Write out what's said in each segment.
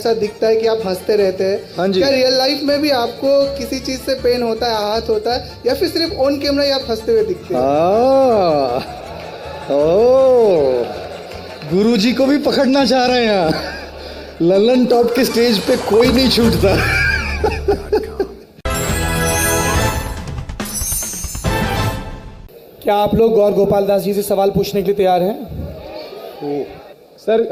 ऐसा दिखता है कि आप हंसते रहते हैं। हाँ जी। क्या रियल लाइफ में भी आपको किसी चीज से पेन होता है, आहत होता है, या फिर सिर्फ ऑन कैमरा ही आप हंसते हुए दिखते हैं? ओ, गुरुजी को भी पकड़ना चाह रहे हैं यहाँ। ललन टॉप के स्टेज पे कोई नहीं छूटता। क्या आप लोग गौर गोपाल दास जी से सवाल पूछने के लिए तैयार हैं? सर,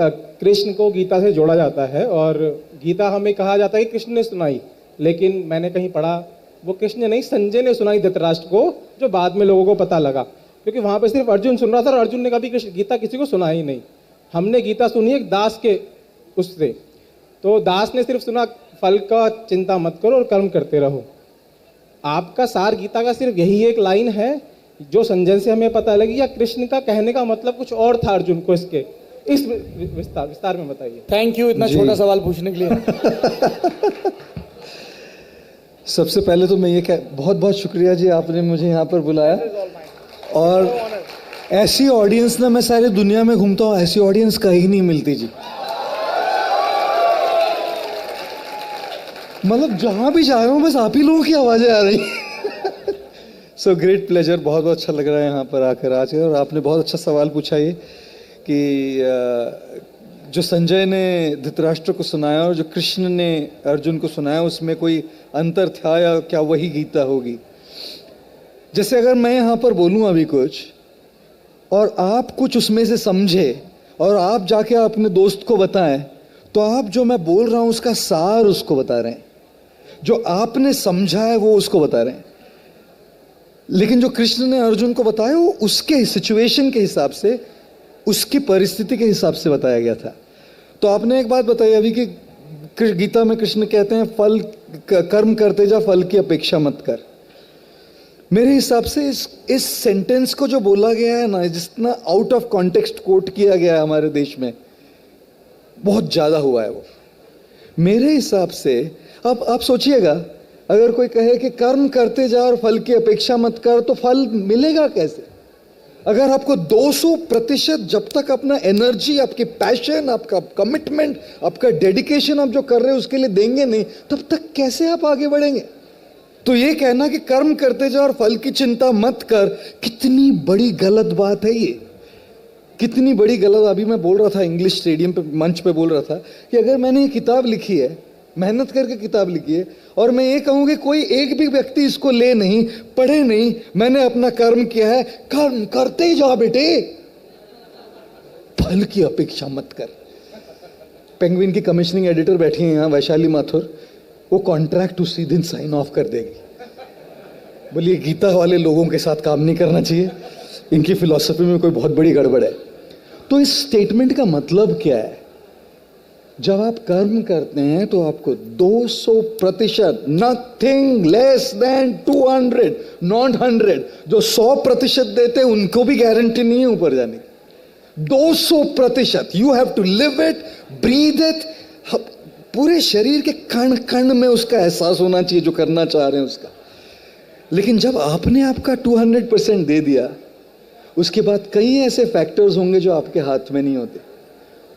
कृष्ण को गीता से जोड़ा जाता है और गीता हमें कहा जाता है कि कृष्ण ने सुनाई, लेकिन मैंने कहीं पढ़ा वो कृष्ण ने नहीं, संजय ने सुनाई धृतराष्ट्र को, जो बाद में लोगों को पता लगा, क्योंकि वहाँ पे सिर्फ अर्जुन सुन रहा था और अर्जुन ने कभी गीता किसी को सुना ही नहीं। हमने गीता सुनी एक दास के उससे, तो दास ने सिर्फ सुना फल का चिंता मत करो और कर्म करते रहो। आपका सार गीता का सिर्फ यही एक लाइन है जो संजय से हमें पता लगी, या कृष्ण का कहने का मतलब कुछ और था अर्जुन को? इसके इस विस्तार में बताइए। थैंक यू इतना छोटा सवाल पूछने के लिए। सबसे पहले तो मैं ये बहुत बहुत शुक्रिया जी, आपने मुझे यहाँ पर बुलाया। और ऐसी ऑडियंस ना, मैं सारी दुनिया में घूमता हूँ, ऐसी ऑडियंस कहीं नहीं मिलती जी। मतलब जहाँ भी जा रहा हूँ बस आप ही लोगों की आवाज़ें आ रही। सो ग्रेट प्लेजर, बहुत बहुत अच्छा लग रहा है यहाँ पर आकर आज। और आपने बहुत अच्छा सवाल पूछा ये कि जो संजय ने धृतराष्ट्र को सुनाया और जो कृष्ण ने अर्जुन को सुनाया, उसमें कोई अंतर था या क्या वही गीता होगी? जैसे अगर मैं यहाँ पर बोलूँ अभी कुछ और आप कुछ उसमें से समझे और आप जाके अपने दोस्त को बताएं, तो आप जो मैं बोल रहा हूँ उसका सार उसको बता रहे हैं, जो आपने समझा है वो उसको बता रहे हैं। लेकिन जो कृष्ण ने अर्जुन को बताया वो उसके सिचुएशन के हिसाब से, उसकी परिस्थिति के हिसाब से बताया गया था। तो आपने एक बात बताई अभी कि गीता में कृष्ण कहते हैं फल कर्म करते जा, फल की अपेक्षा मत कर। मेरे हिसाब से इस सेंटेंस को जो बोला गया है ना, जितना आउट ऑफ कॉन्टेक्स्ट कोट किया गया है हमारे देश में, बहुत ज़्यादा हुआ है वो मेरे हिसाब से। अब आप सोचिएगा, अगर कोई कहे कि कर्म करते जा और फल की अपेक्षा मत कर, तो फल मिलेगा कैसे? अगर आपको 200% जब तक अपना एनर्जी, आपकी पैशन, आपका कमिटमेंट, आपका डेडिकेशन आप जो कर रहे हो उसके लिए देंगे नहीं, तब तक कैसे आप आगे बढ़ेंगे? तो ये कहना कि कर्म करते जा और फल की चिंता मत कर, कितनी बड़ी गलत बात है ये, कितनी बड़ी गलत। अभी मैं बोल रहा था इंग्लिश स्टेडियम पे, मंच पे बोल रहा था कि अगर मैंने ये किताब लिखी है, मेहनत करके किताब लिखी है, और मैं ये कहूँ कि कोई एक भी व्यक्ति इसको ले नहीं, पढ़े नहीं, मैंने अपना कर्म किया है, कर्म करते ही जा बेटे, फल की अपेक्षा मत कर। पेंगुइन की कमिश्निंग एडिटर बैठी है यहाँ, वैशाली माथुर, वो कॉन्ट्रैक्ट उसी दिन साइन ऑफ कर देगी। बोलिए गीता वाले लोगों के साथ काम नहीं करना चाहिए, इनकी फिलॉसफी में कोई बहुत बड़ी गड़बड़ है। तो इस स्टेटमेंट का मतलब क्या है? जब आप कर्म करते हैं तो आपको 200%, नथिंग लेस देन 200, नॉट 100, जो 100% देते हैं उनको भी गारंटी नहीं है ऊपर जाने की। 200% you have to live it, breathe it, पूरे शरीर के कण कण में उसका एहसास होना चाहिए जो करना चाह रहे हैं उसका। लेकिन जब आपने आपका 200% दे दिया, उसके बाद कई ऐसे फैक्टर्स होंगे जो आपके हाथ में नहीं होते।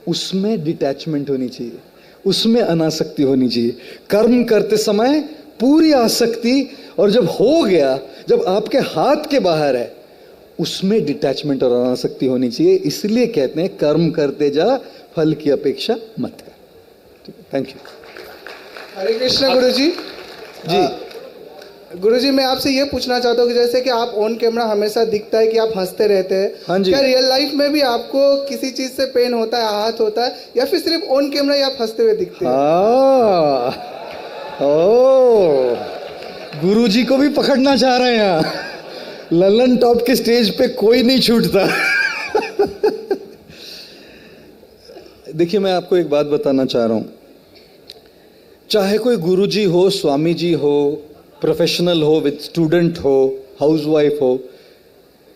उसमें डिटैचमेंट होनी चाहिए, उसमें अनासक्ति होनी चाहिए। कर्म करते समय पूरी आसक्ति, और जब हो गया, जब आपके हाथ के बाहर है, उसमें डिटैचमेंट और अनासक्ति होनी चाहिए। इसलिए कहते हैं कर्म करते जा, फल की अपेक्षा मत कर। Thank you. हरे कृष्ण गुरुजी। जी गुरुजी, मैं आपसे ये पूछना चाहता हूँ कि जैसे कि आप ऑन कैमरा हमेशा दिखता है कि आप हंसते रहते हैं। हाँ जी। क्या रियल लाइफ में भी आपको किसी चीज से पेन होता है, आहत होता है, या फिर सिर्फ ऑन कैमरा ही आप हंसते हुए दिखते हैं? ओ, गुरुजी को भी पकड़ना चाह रहे हैं यहाँ। ललन टॉप के स्टेज पे कोई नहीं छूटता। देखिए, मैं आपको एक बात बताना चाह रहा हूं, चाहे कोई गुरुजी हो, स्वामी जी हो, प्रोफेशनल हो, विद स्टूडेंट हो, हाउसवाइफ हो,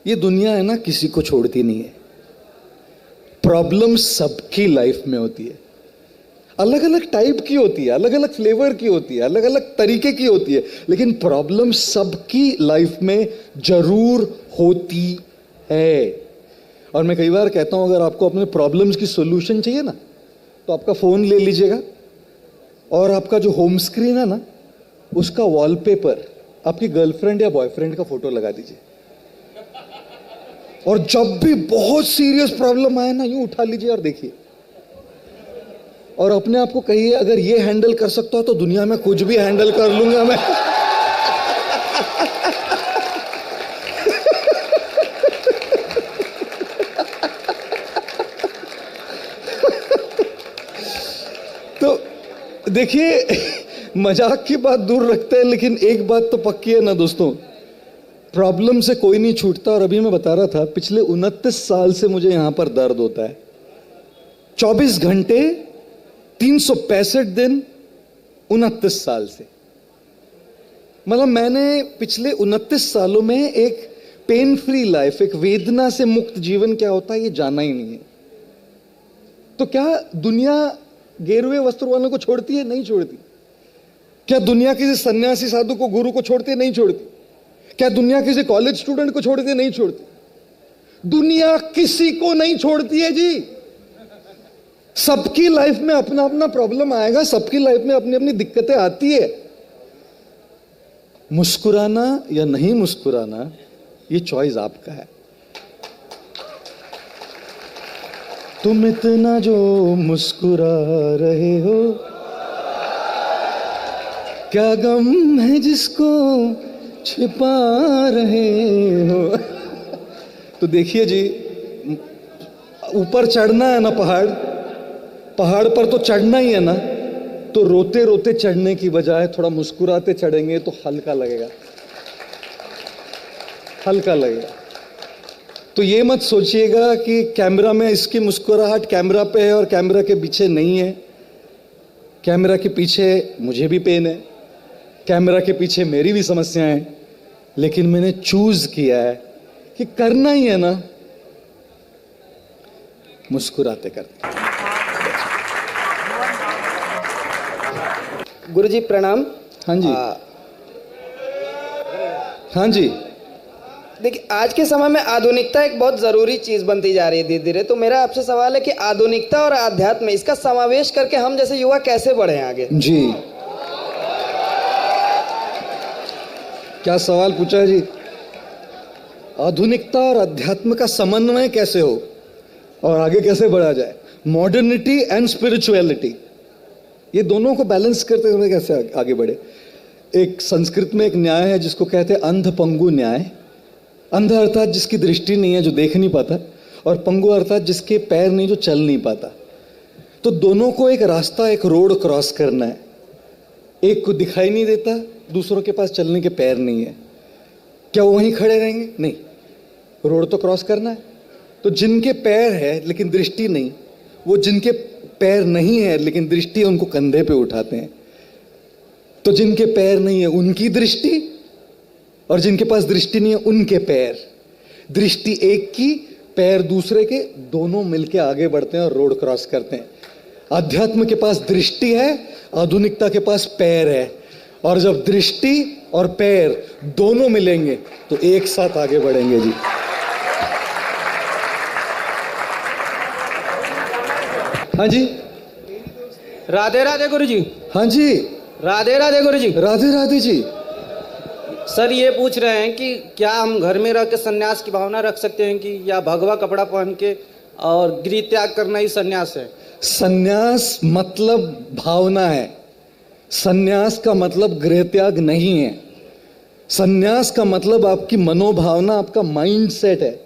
ये दुनिया है ना, किसी को छोड़ती नहीं है। प्रॉब्लम सबकी लाइफ में होती है, अलग अलग टाइप की होती है, अलग अलग फ्लेवर की होती है, अलग अलग तरीके की होती है, लेकिन प्रॉब्लम सबकी लाइफ में जरूर होती है। और मैं कई बार कहता हूं, अगर आपको अपने प्रॉब्लम्स की सोल्यूशन चाहिए ना, तो आपका फ़ोन ले लीजिएगा, और आपका जो होम स्क्रीन है ना, उसका वॉलपेपर आपकी गर्लफ्रेंड या बॉयफ्रेंड का फोटो लगा दीजिए। और जब भी बहुत सीरियस प्रॉब्लम आए ना, यूं उठा लीजिए और देखिए, और अपने आप को कहिए अगर ये हैंडल कर सकता हो तो दुनिया में कुछ भी हैंडल कर लूंगा मैं। तो देखिए, मजाक की बात दूर रखते हैं, लेकिन एक बात तो पक्की है ना दोस्तों, प्रॉब्लम से कोई नहीं छूटता। और अभी मैं बता रहा था, पिछले 29 साल से मुझे यहां पर दर्द होता है। 24 घंटे 365 दिन 29 साल से। मतलब मैंने पिछले 29 सालों में एक पेन फ्री लाइफ, एक वेदना से मुक्त जीवन क्या होता है ये जाना ही नहीं है। तो क्या दुनिया गेरुए वस्त्र वालों को छोड़ती है? नहीं छोड़ती। क्या दुनिया किसी सन्यासी साधु को, गुरु को छोड़ती है? नहीं छोड़ती। क्या दुनिया किसी कॉलेज स्टूडेंट को छोड़ती है? नहीं छोड़ती। दुनिया किसी को नहीं छोड़ती है जी। सबकी लाइफ में अपना अपना प्रॉब्लम आएगा, सबकी लाइफ में अपनी अपनी दिक्कतें आती है। मुस्कुराना या नहीं मुस्कुराना, ये चॉइस आपका है। तुम इतना जो मुस्कुरा रहे हो, क्या गम है जिसको छिपा रहे हो। तो देखिए जी, ऊपर चढ़ना है ना पहाड़, पहाड़ पर तो चढ़ना ही है ना, तो रोते रोते चढ़ने की बजाय थोड़ा मुस्कुराते चढ़ेंगे तो हल्का लगेगा, हल्का लगेगा। तो ये मत सोचिएगा कि कैमरा में इसकी मुस्कुराहट कैमरा पे है और कैमरा के पीछे नहीं है। कैमरा के पीछे मुझे भी पेन है, कैमरा के पीछे मेरी भी समस्याएं हैं, लेकिन मैंने चूज किया है कि करना ही है ना, मुस्कुराते करते। गुरुजी प्रणाम। हाँ जी। हाँ जी। देखिए, आज के समय में आधुनिकता एक बहुत जरूरी चीज बनती जा रही है धीरे धीरे। तो मेरा आपसे सवाल है कि आधुनिकता और आध्यात्म, इसका समावेश करके हम जैसे युवा कैसे बढ़े आगे? जी, क्या सवाल पूछा है जी। आधुनिकता और अध्यात्म का समन्वय कैसे हो और आगे कैसे बढ़ा जाए, मॉडर्निटी एंड स्पिरिचुअलिटी, ये दोनों को बैलेंस करते हुए कैसे आगे बढ़े। एक संस्कृत में एक न्याय है जिसको कहते हैं अंध पंगु न्याय। अंध अर्थात जिसकी दृष्टि नहीं है, जो देख नहीं पाता, और पंगु अर्थात जिसके पैर नहीं, जो चल नहीं पाता। तो दोनों को एक रास्ता, एक रोड क्रॉस करना है। एक को दिखाई नहीं देता, दूसरों के पास चलने के पैर नहीं है, क्या वो वहीं खड़े रहेंगे? नहीं, रोड तो क्रॉस करना है। तो जिनके पैर है लेकिन दृष्टि नहीं, वो जिनके पैर नहीं है लेकिन दृष्टि है, उनको कंधे पे उठाते हैं। तो जिनके पैर नहीं है उनकी दृष्टि, और जिनके पास दृष्टि नहीं है उनके पैर। दृष्टि एक की, पैर दूसरे के, दोनों मिलके आगे बढ़ते हैं और रोड क्रॉस करते हैं। अध्यात्म के पास दृष्टि है, आधुनिकता के पास पैर है, और जब दृष्टि और पैर दोनों मिलेंगे तो एक साथ आगे बढ़ेंगे जी। हाँ जी। राधे राधे गुरुजी। हाँ जी। राधे राधे गुरुजी। राधे राधे जी। सर, ये पूछ रहे हैं कि क्या हम घर में रह के सन्यास की भावना रख सकते हैं कि, या भगवा कपड़ा पहन के और गृह त्याग करना ही सन्यास है? सन्यास मतलब भावना है, सन्यास का मतलब गृह त्याग नहीं है। सन्यास का मतलब आपकी मनोभावना, आपका माइंड सेट है।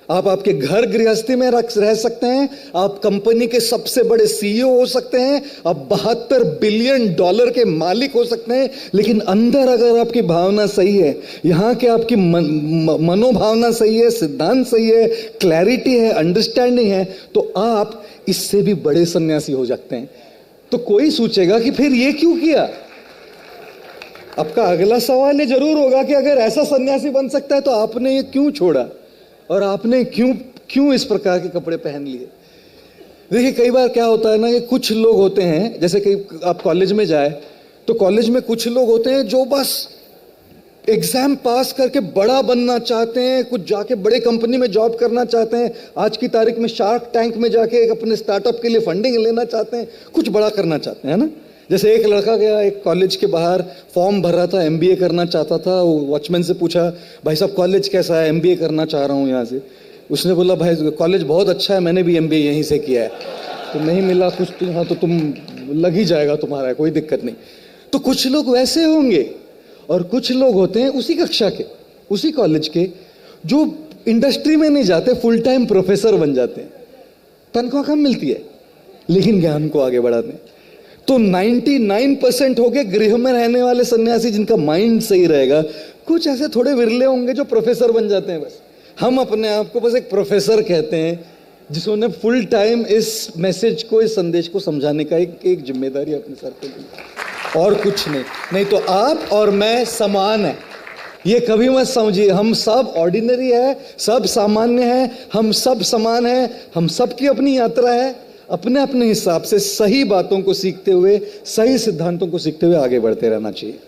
आप आपके घर गृहस्थी में रह सकते हैं, आप कंपनी के सबसे बड़े सीईओ हो सकते हैं, आप 72 बिलियन डॉलर के मालिक हो सकते हैं, लेकिन अंदर अगर आपकी भावना सही है, यहाँ के आपकी मनोभावना सही है, सिद्धांत सही है, क्लैरिटी है, अंडरस्टैंडिंग है, तो आप इससे भी बड़े सन्यासी हो सकते हैं। तो कोई सोचेगा कि फिर ये क्यों किया? आपका अगला सवाल ये जरूर होगा कि अगर ऐसा सन्यासी बन सकता है तो आपने ये क्यों छोड़ा, और आपने क्यों इस प्रकार के कपड़े पहन लिए। देखिए, कई बार क्या होता है ना कि कुछ लोग होते हैं, जैसे कि आप कॉलेज में जाए तो कॉलेज में कुछ लोग होते हैं जो बस एग्जाम पास करके बड़ा बनना चाहते हैं, कुछ जाके बड़े कंपनी में जॉब करना चाहते हैं, आज की तारीख में शार्क टैंक में जाके अपने स्टार्टअप के लिए फंडिंग लेना चाहते हैं, कुछ बड़ा करना चाहते हैं ना। जैसे एक लड़का गया एक कॉलेज के बाहर, फॉर्म भर रहा था, एमबीए करना चाहता था। वो वॉचमैन से पूछा, भाई साहब कॉलेज कैसा है, एमबीए करना चाह रहा हूँ यहाँ से। उसने बोला, भाई कॉलेज बहुत अच्छा है, मैंने भी एमबीए यहीं से किया है। तो नहीं मिला कुछ तो हाँ, तो तुम लग ही जाएगा तुम्हारा, कोई दिक्कत नहीं। तो कुछ लोग वैसे होंगे और कुछ लोग होते हैं उसी कक्षा के, उसी कॉलेज के, जो इंडस्ट्री में नहीं जाते, फुल टाइम प्रोफेसर बन जाते हैं। तनख्वाह कम मिलती है लेकिन ज्ञान को आगे बढ़ाते हैं। तो 99% हो गए गृह में रहने वाले सन्यासी जिनका माइंड सही रहेगा। कुछ ऐसे थोड़े विरले होंगे जो प्रोफेसर बन जाते हैं। बस हम अपने आप को बस एक प्रोफेसर कहते हैं जिसने फुल टाइम इस मैसेज को, इस संदेश को समझाने का एक जिम्मेदारी अपने सर पे ली, और कुछ नहीं। नहीं तो आप और मैं समान है, ये कभी मत समझिए। हम सब ऑर्डिनरी है, सब सामान्य है, हम सब समान है, हम सब की अपनी यात्रा है। अपने अपने हिसाब से सही बातों को सीखते हुए, सही सिद्धांतों को सीखते हुए आगे बढ़ते रहना चाहिए।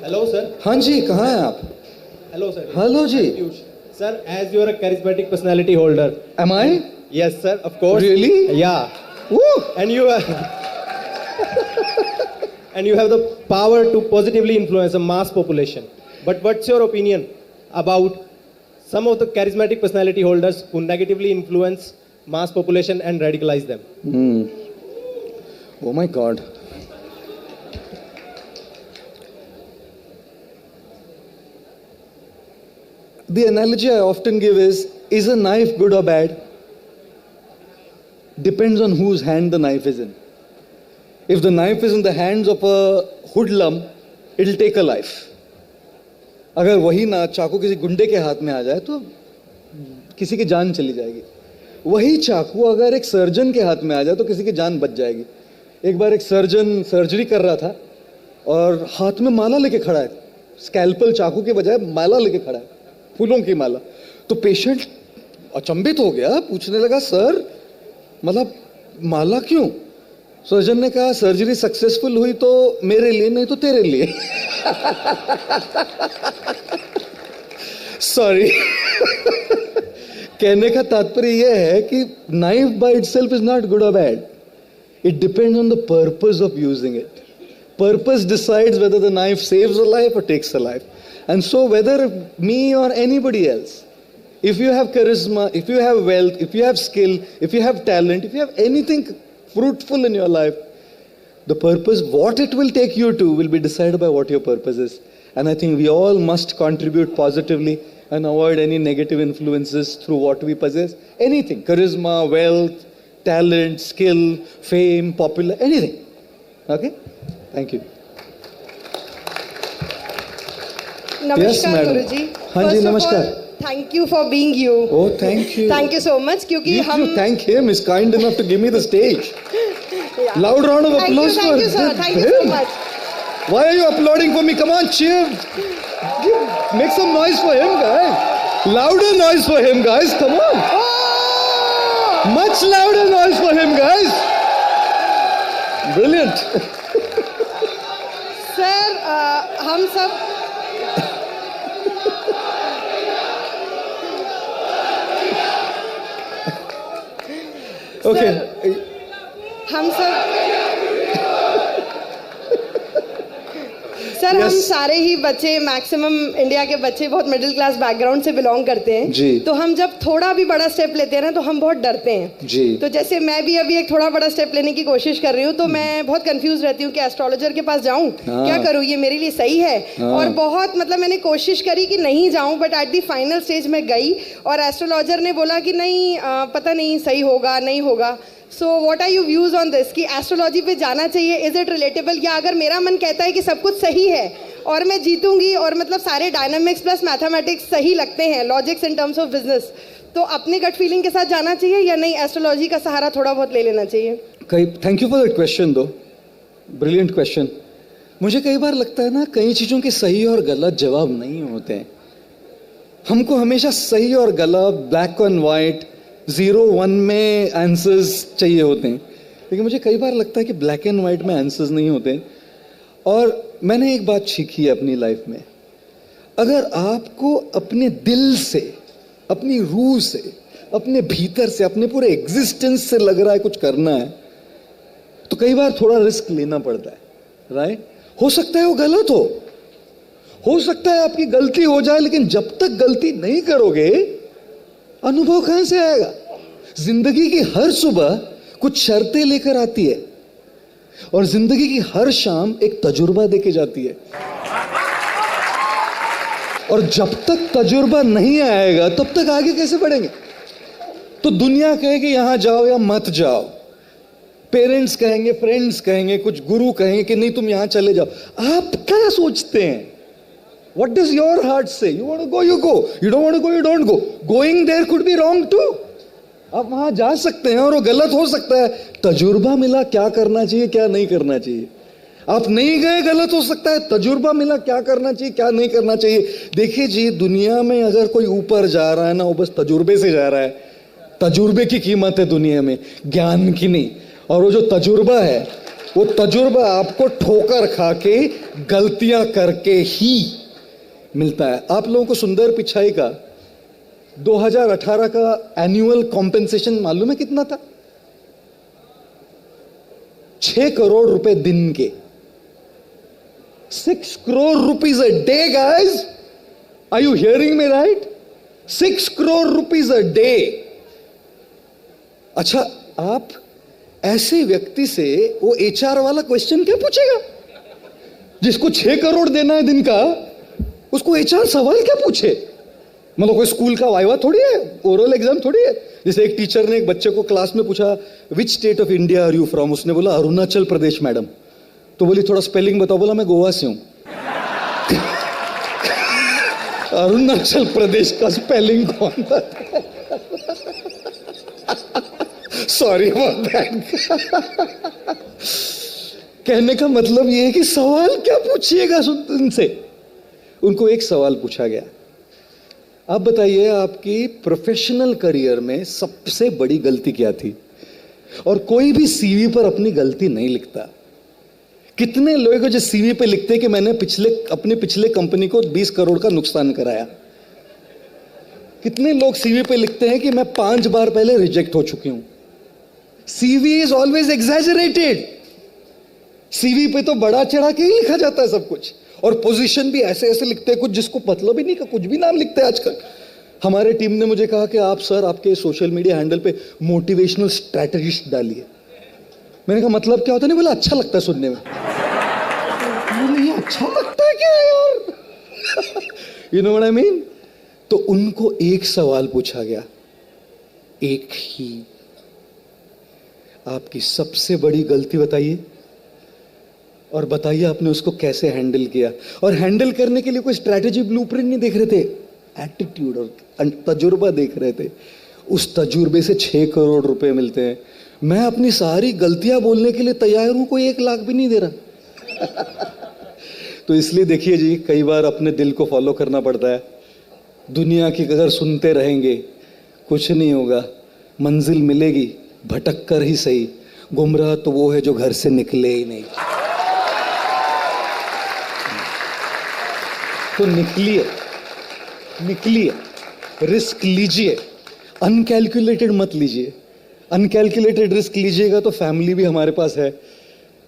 Hello sir. हाँ जी, कहाँ हैं आप? Hello sir. हेलो जी। Sir, as you are a charismatic personality holder. Am I? Yes, sir. Of course. Really? Yeah. Woo! And you are, and you have the power to positively influence a mass population. But what's your opinion about some of the charismatic personality holders who negatively influence mass population and radicalize them? Oh my God. The analogy I often give is a knife good or bad? Depends on whose hand the knife is in. If the knife is in the hands of a hoodlum, it'll take a life. अगर वही ना चाकू किसी गुंडे के हाथ में आ जाए तो किसी की जान चली जाएगी। वही चाकू अगर एक सर्जन के हाथ में आ जाए तो किसी की जान बच जाएगी। एक बार एक सर्जन सर्जरी कर रहा था और हाथ में माला लेके खड़ा है, स्कैल्पल चाकू के बजाय माला लेके खड़ा है, फूलों की माला। तो पेशेंट अचंभित हो गया, पूछने लगा, सर मतलब माला क्यों? सर्जन ने कहा, सर्जरी सक्सेसफुल हुई तो मेरे लिए, नहीं तो तेरे लिए। सॉरी। कहने का तात्पर्य यह है कि knife by itself is not good और bad, it depends on the purpose of using it. Purpose decides whether the knife saves a life or takes a life. And so whether me or anybody else, if you have charisma, if you have wealth, if you have skill, if you have talent, if you have anything fruitful in your life, the purpose, what it will take you to, will be decided by what your purpose is. And I think we all must contribute positively and avoid any negative influences through what we possess. Anything, charisma, wealth, talent, skill, fame, popular, anything. Okay? Thank you. नमस्कार madam. गुरुजी। हाँ जी, नमस्कार। Thank you for being you. Oh, thank you. Thank you so much, क्योंकि You हम to thank him is kind enough to give me the stage. Loud round of applause for thank you sir, thank you so him. Much. Why are you applauding for me? Come on, cheer. Make some noise for him, guys. Louder noise for him, guys. Come on. Much louder noise for him, guys. Brilliant. Sir हम सब Okay. हम सब sir हम सारे ही बच्चे, maximum India के बच्चे बहुत मिडिल क्लास बैकग्राउंड से बिलोंग करते हैं जी। तो हम जब थोड़ा भी बड़ा स्टेप लेते हैं ना तो हम बहुत डरते हैं जी। तो जैसे मैं भी अभी एक थोड़ा बड़ा स्टेप लेने की कोशिश कर रही हूँ तो मैं बहुत कंफ्यूज रहती हूँ कि एस्ट्रोलॉजर के पास जाऊँ, हाँ। क्या करूँ, ये मेरे लिए सही है। हाँ। और बहुत मतलब मैंने कोशिश करी कि नहीं जाऊँ, but at the final stage में गई और एस्ट्रोलॉजर ने बोला कि नहीं पता नहीं सही होगा नहीं होगा। So what are you views on this कि एस्ट्रोलॉजी पे जाना चाहिए, इज इट रिलेटेबल, या अगर मेरा मन कहता है कि सब कुछ सही है और मैं जीतूंगी और मतलब सारे डायनामिक्स प्लस मैथमेटिक्स सही लगते हैं, logics in terms of business, तो अपने गट फीलिंग के साथ जाना चाहिए या नहीं, एस्ट्रोलॉजी का सहारा थोड़ा बहुत ले लेना चाहिए? Thank you for that question दो, ब्रिलियंट क्वेश्चन। मुझे कई बार लगता है ना, कई चीज़ों के सही और गलत जवाब नहीं होते हैं। हमको हमेशा सही और गलत, ब्लैक एंड वाइट, 0-1 में आंसर्स चाहिए होते हैं, लेकिन मुझे कई बार लगता है कि ब्लैक एंड वाइट में आंसर्स नहीं होते। और मैंने एक बात सीखी है अपनी लाइफ में, अगर आपको अपने दिल से, अपनी रूह से, अपने भीतर से, अपने पूरे एग्जिस्टेंस से लग रहा है कुछ करना है, कई बार थोड़ा रिस्क लेना पड़ता है, राइट? हो सकता है वो गलत हो सकता है आपकी गलती हो जाए, लेकिन जब तक गलती नहीं करोगे अनुभव कहां से आएगा? जिंदगी की हर सुबह कुछ शर्तें लेकर आती है और जिंदगी की हर शाम एक तजुर्बा देके जाती है। और जब तक तजुर्बा नहीं आएगा तब तक आगे कैसे बढ़ेंगे? तो दुनिया कहेगी यहां जाओ या मत जाओ, पेरेंट्स कहेंगे, फ्रेंड्स कहेंगे, कुछ गुरु कहेंगे कि नहीं तुम यहां चले जाओ। आप क्या सोचते हैं? What does your heart say? You want to go, you go. You don't want to go, you don't go. Going there could be wrong too. आप वहां जा सकते हैं और वो गलत हो सकता है। तजुर्बा मिला क्या करना चाहिए, क्या नहीं करना चाहिए। आप नहीं गए, गलत हो सकता है। तजुर्बा मिला क्या करना चाहिए, क्या नहीं करना चाहिए। देखिए जी, दुनिया में अगर कोई ऊपर जा रहा है ना, वो बस तजुर्बे से जा रहा है। तजुर्बे की कीमत है दुनिया में, ज्ञान की नहीं। और वो जो तजुर्बा है, वो तजुर्बा आपको ठोकर खा के, गलतियां करके ही मिलता है। आप लोगों को सुंदर पिचाई का 2018 का एनुअल कॉम्पेंसेशन मालूम है कितना था? 6 करोड़ रुपए दिन के। 6 crore rupees a day, guys. Are you hearing me right? 6 crore rupees a day. अच्छा, आप ऐसे व्यक्ति से वो एचआर वाला क्वेश्चन क्या पूछेगा? जिसको 6 करोड़ देना है दिन का, उसको एचआर सवाल क्या पूछे? मतलब कोई स्कूल का वाइवा थोड़ी है, ओरल एग्जाम थोड़ी है। जैसे एक टीचर ने एक बच्चे को क्लास में पूछा, which state of India are you from? उसने बोला अरुणाचल प्रदेश मैडम। तो बोली थोड़ा स्पेलिंग बताओ। बोला मैं गोवा से हूं। अरुणाचल प्रदेश का स्पेलिंग कौन था? Sorry about that. कहने का मतलब यह है कि सवाल क्या पूछिएगा उनसे? उनको एक सवाल पूछा गया, आप बताइए आपकी प्रोफेशनल करियर में सबसे बड़ी गलती क्या थी? और कोई भी सीवी पर अपनी गलती नहीं लिखता। कितने लोग जो सीवी पे लिखते हैं कि मैंने अपने पिछले कंपनी को 20 करोड़ का नुकसान कराया। कितने लोग सीवी पे लिखते हैं कि मैं 5 बार पहले रिजेक्ट हो चुकी हूं। CV is always exaggerated. CV पे तो बड़ा चढ़ा के ही लिखा जाता है सब कुछ, और पोजीशन भी ऐसे ऐसे लिखते हैं कुछ जिसको मतलब ही नहीं का कुछ भी नाम लिखते हैं आजकल। हमारे टीम ने मुझे कहा कि आप सर आपके सोशल मीडिया हैंडल पे मोटिवेशनल स्ट्रैटेजिस्ट डालिए। मैंने कहा मतलब क्या होता है? नहीं बोला अच्छा लगता है सुनने में। ये अच्छा लगता है क्या यार? You know what I mean? तो उनको एक सवाल पूछा गया, एक ही, आपकी सबसे बड़ी गलती बताइए और बताइए आपने उसको कैसे हैंडल किया। और हैंडल करने के लिए कोई स्ट्रैटेजी ब्लूप्रिंट नहीं देख रहे थे, एटीट्यूड और तजुर्बा देख रहे थे। उस तजुर्बे से 6 करोड़ रुपए मिलते हैं। मैं अपनी सारी गलतियां बोलने के लिए तैयार हूं, कोई 1 लाख भी नहीं दे रहा। तो इसलिए देखिए जी, कई बार अपने दिल को फॉलो करना पड़ता है। दुनिया की अगर सुनते रहेंगे कुछ नहीं होगा, मंजिल मिलेगी भटक कर ही सही। गुमराह तो वो है जो घर से निकले ही नहीं। तो निकलिए, रिस्क लीजिए, अनकैलकुलेटेड मत लीजिए। अनकैलकुलेटेड रिस्क लीजिएगा तो फैमिली भी हमारे पास है।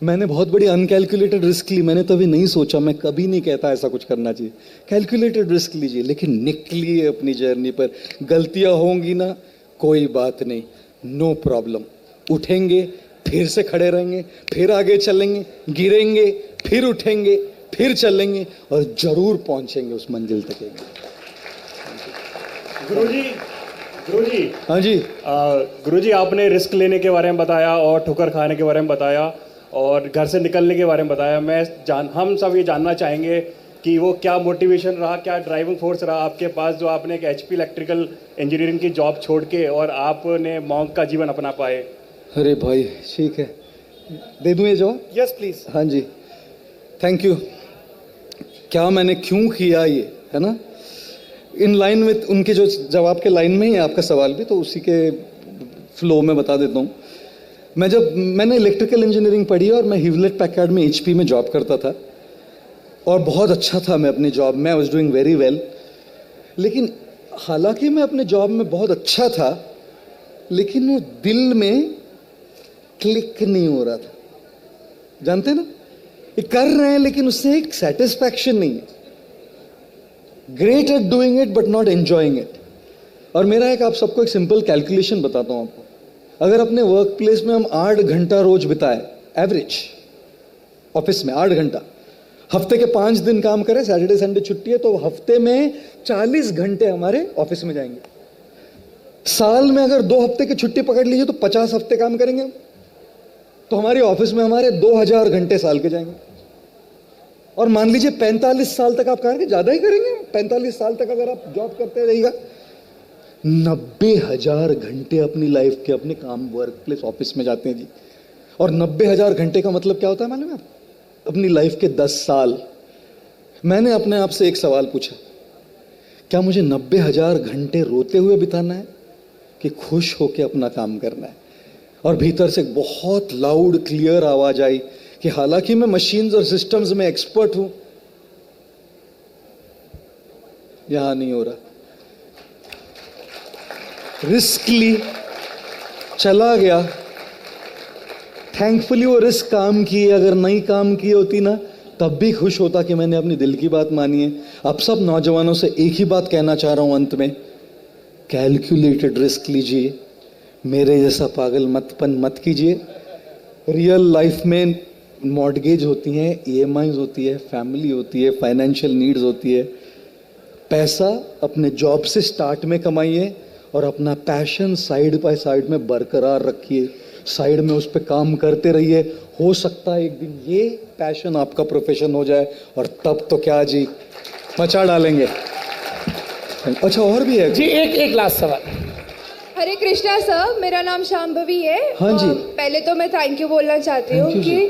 मैंने बहुत बड़ी अनकैलकुलेटेड रिस्क ली, मैंने तभी नहीं सोचा, मैं कभी नहीं कहता ऐसा कुछ करना चाहिए। कैलकुलेटेड रिस्क लीजिए, लेकिन निकलिए अपनी जर्नी पर। गलतियां होंगी ना, कोई बात नहीं, नो प्रॉब्लम। उठेंगे, फिर से खड़े रहेंगे, फिर आगे चलेंगे, गिरेंगे, फिर उठेंगे, फिर चलेंगे और जरूर पहुंचेंगे उस मंजिल तक। गुरुजी, हाँ जी। गुरुजी, आपने रिस्क लेने के बारे में बताया और ठोकर खाने के बारे में बताया और घर से निकलने के बारे में बताया। हम सब ये जानना चाहेंगे कि वो क्या मोटिवेशन रहा, क्या ड्राइविंग फोर्स रहा आपके पास, जो आपने एक HP इलेक्ट्रिकल इंजीनियरिंग की जॉब छोड़ के और आपने मॉन्क का जीवन अपना पाए। अरे भाई ठीक है, दे दूं ये जवाब? Yes please. हाँ जी, थैंक यू। क्या मैंने क्यों किया ये, है ना, इन लाइन में उनके जो जवाब के लाइन में ही है आपका सवाल भी, तो उसी के फ्लो में बता देता हूँ। मैंने इलेक्ट्रिकल इंजीनियरिंग पढ़ी और मैं ह्यूलेट पैकर्ड में HP में जॉब करता था और बहुत अच्छा था मैं अपनी जॉब में, I was doing very well. लेकिन हालांकि मैं अपने जॉब में बहुत अच्छा था, लेकिन वो दिल में क्लिक नहीं हो रहा था। जानते ना, ये कर रहे हैं लेकिन उससे एक सेटिस्फैक्शन नहीं है. Great at doing it but not enjoying it. और मेरा एक आप सबको एक सिंपल कैलकुलेशन बताता हूं आपको. अगर अपने वर्क प्लेस में हम 8 घंटा रोज बिताए, एवरेज ऑफिस में 8 घंटा, हफ्ते के 5 दिन काम करें, सैटरडे संडे छुट्टी है, तो हफ्ते में 40 घंटे हमारे ऑफिस में जाएंगे. साल में अगर 2 हफ्ते की छुट्टी पकड़ लीजिए तो 50 हफ्ते काम करेंगे, तो हमारी ऑफिस में हमारे 2000 घंटे साल के जाएंगे. और मान लीजिए 45 साल तक आप करेंगे, ज्यादा ही करेंगे, 45 साल तक अगर आप जॉब करते रहिएगा, 90,000 घंटे अपनी लाइफ के अपने काम वर्क प्लेस ऑफिस में जाते हैं जी. और 90,000 घंटे का मतलब क्या होता है मालूम है? अपनी लाइफ के 10 साल. मैंने अपने आप से एक सवाल पूछा, क्या मुझे 90,000 घंटे रोते हुए बिताना है कि खुश होकर अपना काम करना है? और भीतर से बहुत लाउड क्लियर आवाज आई कि हालांकि मैं मशीन्स और सिस्टम्स में एक्सपर्ट हूं, यहां नहीं हो रहा. रिस्क ली, चला गया. थैंकफुली वो रिस्क काम की. अगर नहीं काम की होती ना, तब भी खुश होता कि मैंने अपनी दिल की बात मानी है. अब सब नौजवानों से एक ही बात कहना चाह रहा हूं अंत में, कैलकुलेटेड रिस्क लीजिए, मेरे जैसा पागल मत कीजिए. रियल लाइफ में मॉर्गेज होती हैं, EMIs होती है, फैमिली होती है, फाइनेंशियल नीड्स होती है. पैसा अपने जॉब से स्टार्ट में कमाइए और अपना पैशन साइड बाय साइड में बरकरार रखिए, साइड में उस पर काम करते रहिए. हो सकता है एक दिन ये पैशन आपका प्रोफेशन हो जाए, और तब तो क्या जी, मचा डालेंगे. अच्छा, और भी है जी, एक लास्ट सवाल. हरे कृष्णा सर, मेरा नाम शांभवी है. हाँ जी. पहले तो मैं थैंक यू बोलना चाहती हूँ कि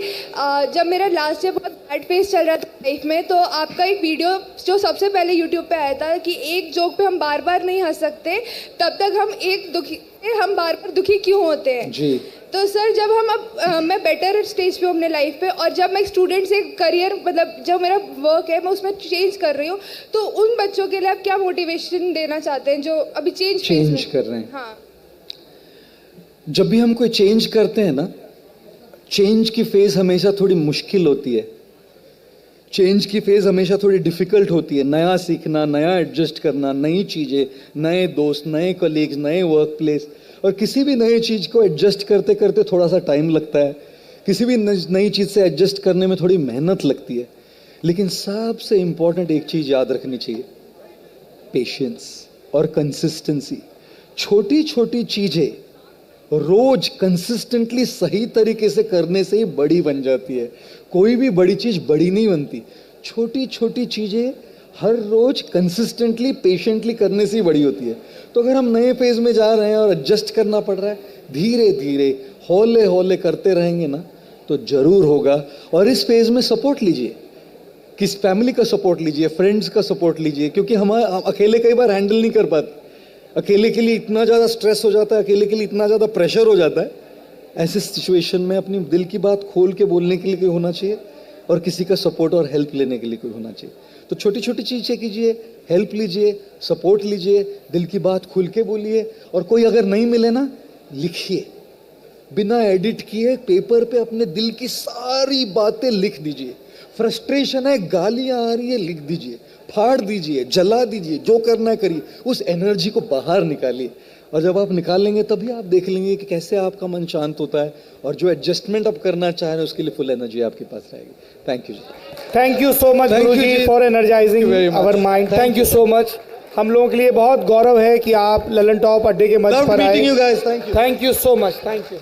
जब मेरा लास्ट ईयर बहुत बैड फेस चल रहा था लाइफ में, तो आपका एक वीडियो जो सबसे पहले यूट्यूब पे आया था कि एक जोक पे हम बार बार नहीं हंस सकते, तब तक हम बार बार दुखी क्यों होते हैं जी. तो सर, जब हम अब मैं बेटर स्टेज पे हूँ अपने लाइफ पे, और जब मैं एक स्टूडेंट से करियर, मतलब जो मेरा वर्क है मैं उसमें चेंज कर रही हूँ, तो उन बच्चों के लिए आप क्या मोटिवेशन देना चाहते हैं जो अभी चेंज कर रहे हैं? हाँ. जब भी हम कोई चेंज करते हैं ना, चेंज की फेज हमेशा थोड़ी मुश्किल होती है. चेंज की फेज हमेशा थोड़ी डिफिकल्ट होती है. नया सीखना, नया एडजस्ट करना, नई चीजें, नए दोस्त, नए कलीग्स, नए वर्क प्लेस. और किसी भी नई चीज को एडजस्ट करते करते थोड़ा सा टाइम लगता है. किसी भी नई चीज से एडजस्ट करने में थोड़ी मेहनत लगती है. लेकिन सबसे इंपॉर्टेंट एक चीज याद रखनी चाहिए, पेशेंस और कंसिस्टेंसी. छोटी छोटी चीजें रोज कंसिस्टेंटली सही तरीके से करने से ही बड़ी बन जाती है. कोई भी बड़ी चीज बड़ी नहीं बनती. छोटी छोटी चीजें हर रोज कंसिस्टेंटली पेशेंटली करने से ही बड़ी होती है. तो अगर हम नए फेज में जा रहे हैं और एडजस्ट करना पड़ रहा है, धीरे धीरे हौले हौले करते रहेंगे ना, तो जरूर होगा. और इस फेज में सपोर्ट लीजिए, किस फैमिली का सपोर्ट लीजिए, फ्रेंड्स का सपोर्ट लीजिए, क्योंकि हम अकेले कई बार हैंडल नहीं कर पाते. अकेले के लिए इतना ज़्यादा स्ट्रेस हो जाता है, अकेले के लिए इतना ज़्यादा प्रेशर हो जाता है. ऐसे सिचुएशन में अपनी दिल की बात खोल के बोलने के लिए कोई होना चाहिए, और किसी का सपोर्ट और हेल्प लेने के लिए कोई होना चाहिए. तो छोटी छोटी चीज़ें कीजिए, हेल्प लीजिए, सपोर्ट लीजिए, दिल की बात खुल के बोलिए. और कोई अगर नहीं मिले ना, लिखिए, बिना एडिट किए पेपर पे अपने दिल की सारी बातें लिख दीजिए. फ्रस्ट्रेशन है, गालियां आ रही है, लिख दीजिए, फाड़ दीजिए, जला दीजिए, जो करना है करिए. उस एनर्जी को बाहर निकालिए. और जब आप निकालेंगे तभी आप देख लेंगे कि कैसे आपका मन शांत होता है, और जो एडजस्टमेंट आप करना चाह रहे हैं उसके लिए फुल एनर्जी आपके पास रहेगी. थैंक यू जी. थैंक यू सो मच गुरुजी for energising our mind. Thank you so much. हम लोगों के लिए बहुत गौरव है कि आप ललन टॉप अड्डे के मंच पर आए. Meeting you guys. Thank you. Thank you so much. Thank you.